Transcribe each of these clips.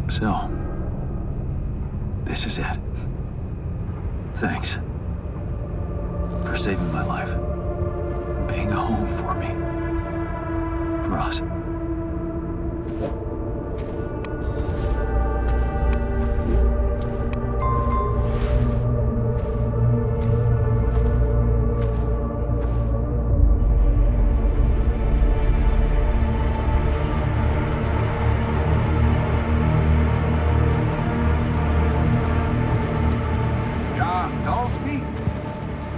So, this is it. Thanks for saving my life, being a home for me, for us.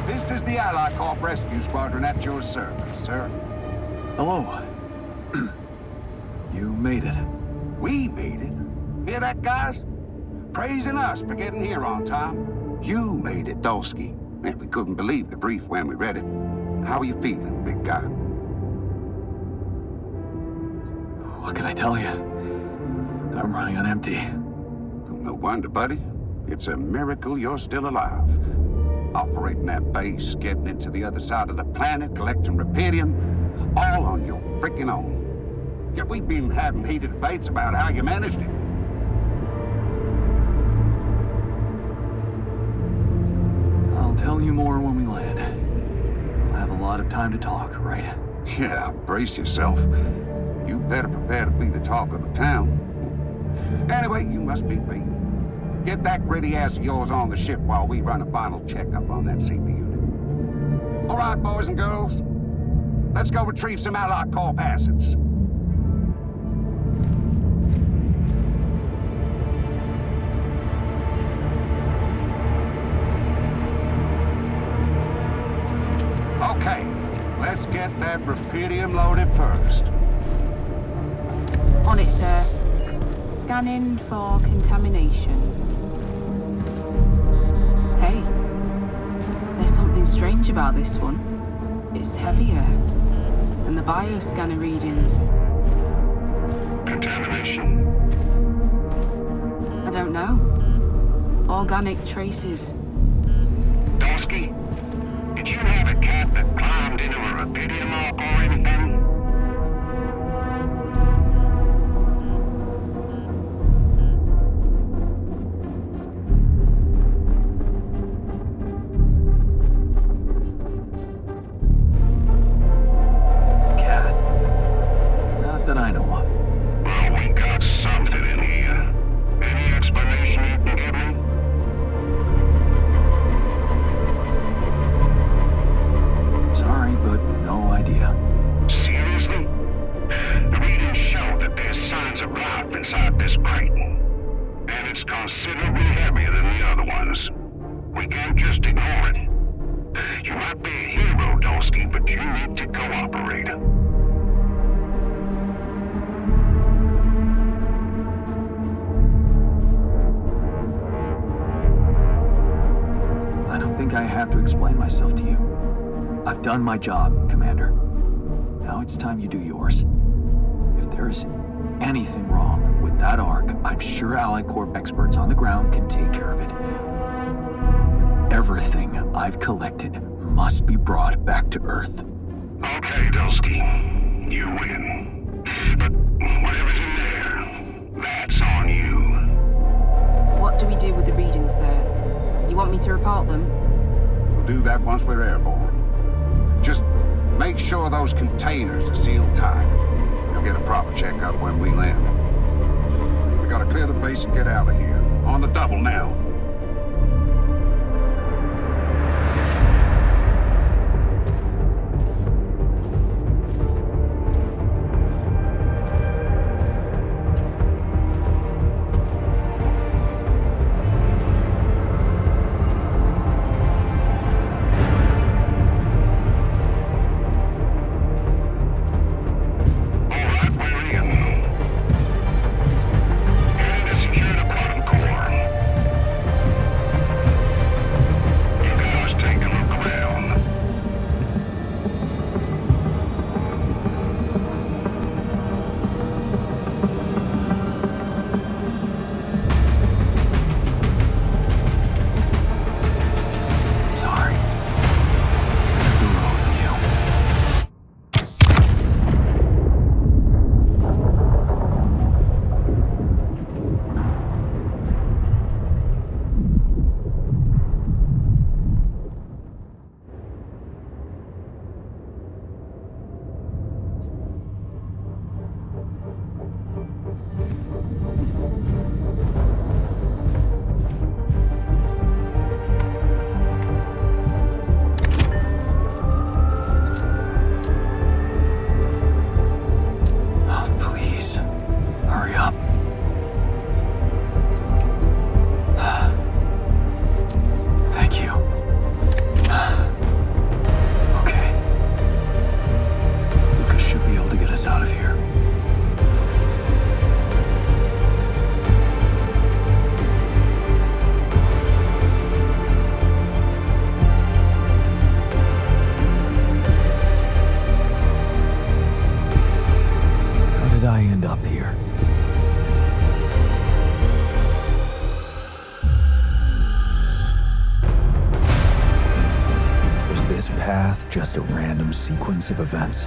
This is the Ally Corp Rescue Squadron at your service, sir. Hello. You made it. We made it? Hear that, guys? Praising us for getting here on time. You made it, Dolsky. And we couldn't believe the brief when we read it. How are you feeling, big guy? What can I tell you? I'm running on empty. No wonder, buddy. It's a miracle you're still alive. Operating that base, getting it to the other side of the planet, collecting Rapidium, all on your freaking own. Yet we've been having heated debates about how you managed it. I'll tell you more when we land. We'll have a lot of time to talk, right? Yeah, brace yourself. You better prepare to be the talk of the town. Anyway, you must be beaten. Get that gritty ass of yours on the ship while we run a final checkup on that CB unit. All right, boys and girls. Let's go retrieve some Ally Corp assets. Okay, let's get that Rapidium loaded first. On it, sir. Scanning for contamination. Hey, there's something strange about this one. It's heavier. And the bioscanner readings. Contamination? I don't know. Organic traces. Dolsky, did you have a cat that climbed into a Rapidium lock or anything? That I know of. Well, we got something in here. Any explanation you can give me? Sorry, but no idea. Seriously? The readings show that there's signs of life inside this crate. And it's considerably heavier than the other ones. We can't just ignore it. You might be a hero, Dolsky, but you need to cooperate. I don't think I have to explain myself to you. I've done my job, Commander. Now it's time you do yours. If there is anything wrong with that Ark, I'm sure Ally Corp experts on the ground can take care of it. But everything I've collected must be brought back to Earth. Okay, Dolsky. You win. But whatever's in there, that's on you. What do we do with the readings, sir? You want me to report them? We'll do that once we're airborne. Just make sure those containers are sealed tight. You'll get a proper checkup when we land. We gotta clear the base and get out of here. On the double now. here. Was this path just a random sequence of events?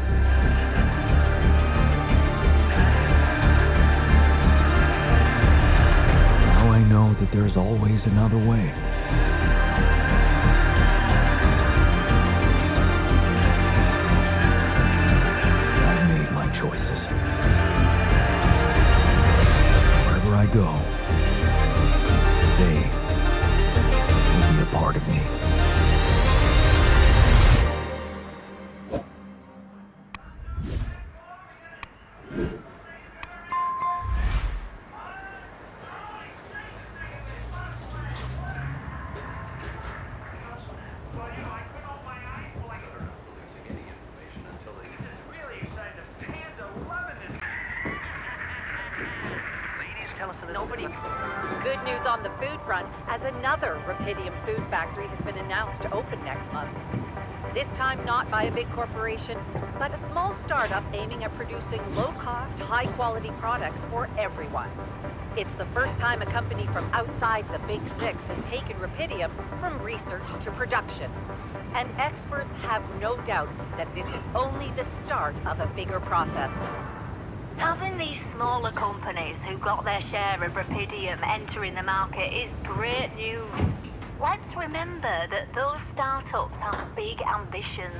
Now I know that there's always another way. Choices. Wherever I go, they will be a part of me. Nobody. Good news on the food front, as another Rapidium food factory has been announced to open next month. This time not by a big corporation, but a small startup aiming at producing low-cost, high-quality products for everyone. It's the first time a company from outside the Big Six has taken Rapidium from research to production. And experts have no doubt that this is only the start of a bigger process. Having these smaller companies who got their share of Rapidium entering the market is great news. Let's remember that those startups have big ambitions.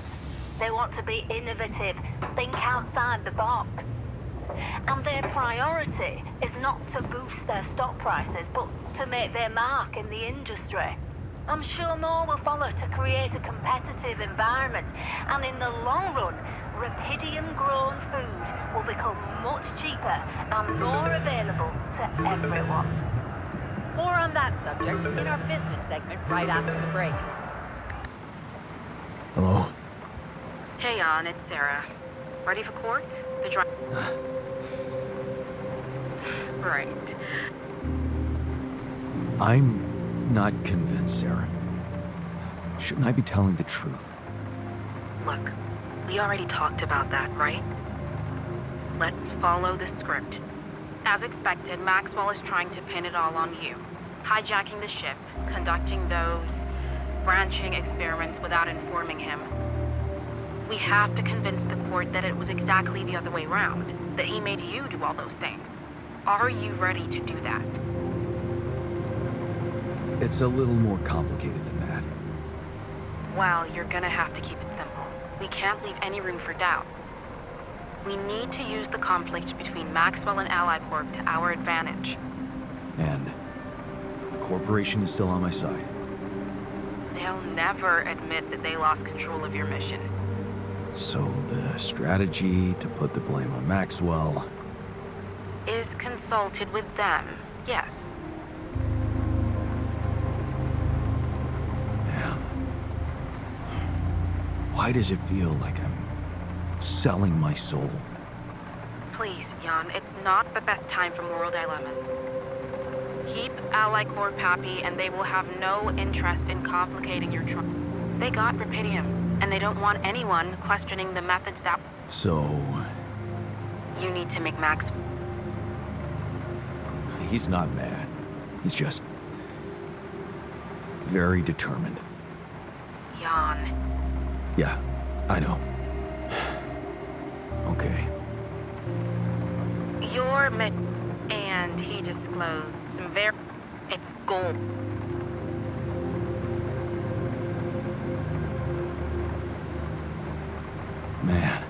They want to be innovative, think outside the box. And their priority is not to boost their stock prices, but to make their mark in the industry. I'm sure more will follow to create a competitive environment, and in the long run, Rapidium-grown food will become much cheaper and more available to everyone. More on that subject in our business segment right after the break. Hello? Hey, Jan, it's Sarah. Ready for court? Right. I'm not convinced, Sarah. Shouldn't I be telling the truth? Look, we already talked about that, right? Let's follow the script. As expected, Maxwell is trying to pin it all on you. Hijacking the ship, conducting those branching experiments without informing him. We have to convince the court that it was exactly the other way around, that he made you do all those things. Are you ready to do that? It's a little more complicated than that. Well, you're gonna have to keep it simple. We can't leave any room for doubt. We need to use the conflict between Maxwell and Ally Corp to our advantage. And the corporation is still on my side. They'll never admit that they lost control of your mission. So the strategy to put the blame on Maxwell Is consulted with them, yes. Man. Why does it feel like I'm selling my soul? Please, Jan, it's not the best time for moral dilemmas. Keep Ally Corp happy and they will have no interest in complicating your trial. They got Rapidium, and they don't want anyone questioning the methods that... So You need to make Max... he's not mad. He's just very determined. Jan. Yeah, I know. Okay. Your mid... And he disclosed some very... It's gold. Man.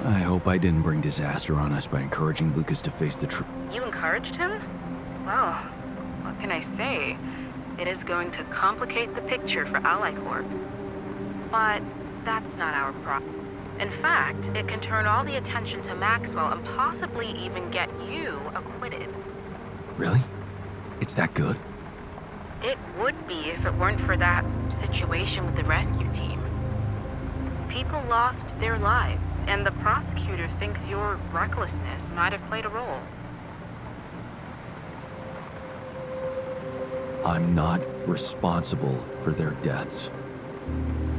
I hope I didn't bring disaster on us by encouraging Lucas to face the truth. You encouraged him? Well, what can I say? It is going to complicate the picture for Ally Corp. But that's not our problem. In fact, it can turn all the attention to Maxwell and possibly even get you acquitted. Really? It's that good? It would be if it weren't for that situation with the rescue team. People lost their lives, and the prosecutor thinks your recklessness might have played a role. I'm not responsible for their deaths.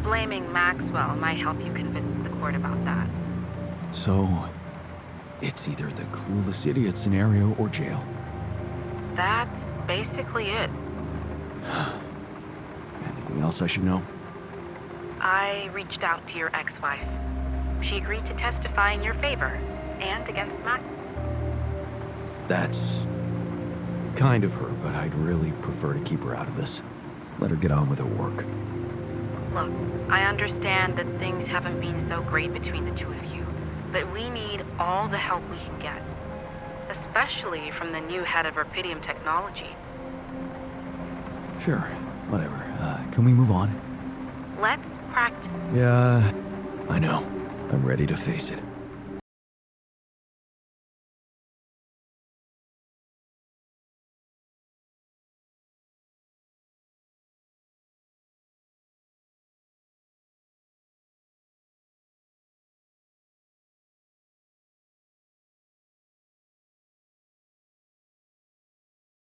Blaming Maxwell might help you convince the court about that. So, It's either the clueless idiot scenario or jail. That's basically it. Anything else I should know? I reached out to your ex-wife. She agreed to testify in your favor and against Max. That's kind of her, but I'd really prefer to keep her out of this. Let her get on with her work. Look, I understand that things haven't been so great between the two of you, but we need all the help we can get, especially from the new head of Rapidium technology. Sure, whatever. Can we move on? Let's practice. Yeah, I know. I'm ready to face it.